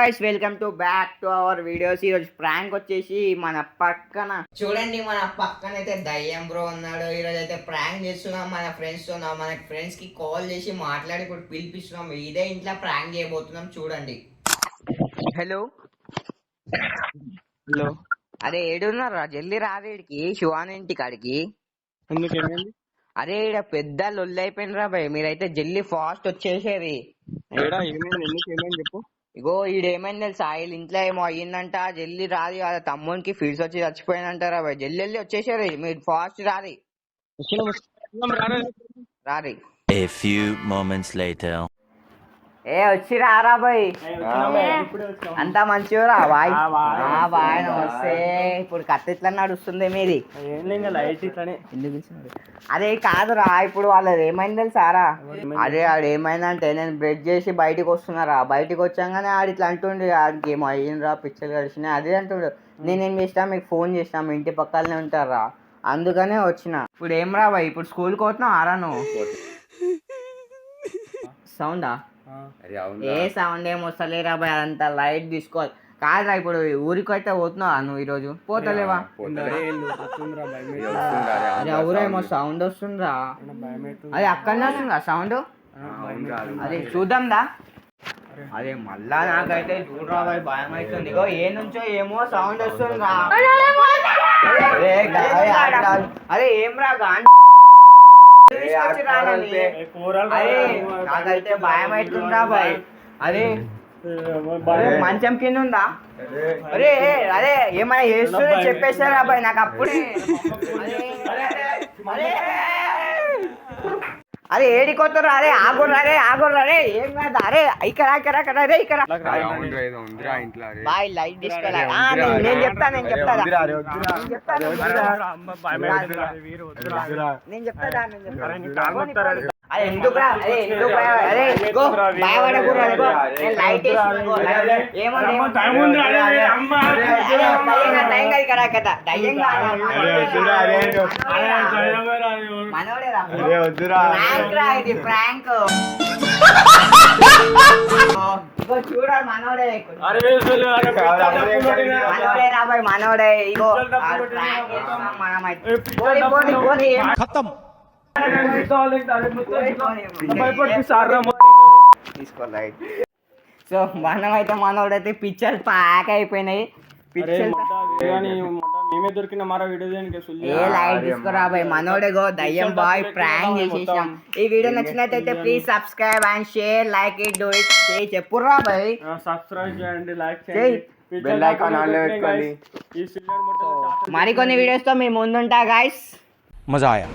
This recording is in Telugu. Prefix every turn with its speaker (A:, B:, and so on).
A: Guys welcome to back to our videos. ఈరోజు ప్రాంక్ వచ్చేసి మన పక్కన చూడండి, మన పక్కన అయితే దయ్యం బ్రో ఉన్నాడు. ఈరోజు అయితే ప్రాంక్ చేస్తున్నాం మన ఫ్రెండ్స్ తో. మన ఫ్రెండ్స్ కి కాల్ చేసి మాట్లాడి ఇప్పుడు పిలిపిస్తున్నాం. ఇదే ఇంట్లో ప్రాంక్ చేయబోతున్నాం, చూడండి. హలో
B: హలో,
A: అరే ఏడున్నారా? జల్దీ రావేడికి శివాన్ ఇంటి కాడికి.
B: ఎందుకేమైంది?
A: అరే ఈడ పెద్ద లొల్లి అయిపోయినరా భయ్, మీరైతే జల్దీ ఫాస్ట్ వచ్చేసేది.
B: ఏడా ఏమైంది? ఎందుకేమైంది చెప్పు.
A: ఇగో ఈడేమైంది తెలుసా, వీళ్ళ ఇంట్లో ఏమో అయ్యిందంట. జల్దీ రాది, వాళ్ళ తమ్మునికి ఫీడ్స్ వచ్చి చచ్చిపోయినంటారా భయ్. జల్దీ వెళ్ళి వచ్చేసారు, మీరు ఫాస్ట్ రాది. రారి.
C: A few moments later.
A: ఏ వచ్చి రారా బాయ్, అంతా మంచిగా బాయ్. బాయ్ నమస్తే. ఇప్పుడు కత్త ఇట్లా నడుస్తుంది మీది? అదే కాదురా, ఇప్పుడు వాళ్ళది ఏమైంది తెలుసారా? అదే ఆడు ఏమైందంటే, నేను బ్రెడ్ చేసి బయటకు వస్తున్నారా, బయటకు వచ్చాగానే ఆడు ఇట్లా అంటుండే, ఆడికి ఏమో అయ్యిందిరా, పిచ్చలు గడిచినాయి అదే అంటుండే. నేనేం చేసినా, మీకు ఫోన్ చేసినా, మీ ఇంటి పక్కనే ఉంటారా, అందుకనే వచ్చిన. ఇప్పుడు ఏం రా బాయ్, ఇప్పుడు స్కూల్కి పోతున్నావు ఆరా నువ్వు? సౌండా? ఏ సౌండ్ ఏం వస్తలేరా బాయ్, అదంతా లైట్ తీసుకోవాలి. కాదురా, ఇప్పుడు ఊరికి అయితే పోతున్నావా నువ్వు ఈరోజు? పోతలేవా? ఎవరేమో సౌండ్ వస్తుందిరా. అది అక్కడనే వస్తుందా సౌండ్? అదే చూద్దాం దా. అదే మళ్ళా నాకైతే చూడరా బాయ్, భయం అవుతుంది. ఇగో ఏ నుంచో ఏమో సౌండ్ వస్తుందిరా. అదే ఏం రా నాకైతే భయం అవుతుందా బాయ్. అదే మంచం కింద ఉందా? అరే అదే ఏమైనా చేస్తుందో చెప్పేశారా బాయ్ నాకు అప్పుడే. అరే ఏడికొత్తరు? అరే ఆగుర్రా, అరే ఆగుర్రా, అరే ఏం కాదు. అరే ఇక్కడ అరే ఇక్కడ బాయ్ లైట్ తీసుకోలే. నేను చెప్తా అరే ఎందుకురా, అరే ఎందుకు అరే భయపడకూడదు. నేను లైట్ ఇది ప్రాంక్. చూడాలి మనోడే, మనోడే రాబాయ్, మనోడే. ఇగో మనమైతే సో మనమైతే మనోడైతే పిక్చర్స్ ప్యాక్ అయిపోయినాయి.
B: మేమే దొరికిన మరో వీడియో
A: ఏ లైట్ తీసుకురా బాయ్, మనోడే గో దయ్యం బాయ్ ప్రాంక్ చేసేసాం. ఈ వీడియో నచ్చినట్టయితే please subscribe and share, like it, do it. చెప్పురా బాయ్,
B: సబ్స్క్రైబ్ చేయండి, లైక్ చేయండి, బెల్ ఐకాన్ ఆన్ లో పెట్టుకోండి.
A: మరికొన్ని వీడియోస్ తో మీ ముందుంటా గైస్.
C: మజా ఆయా.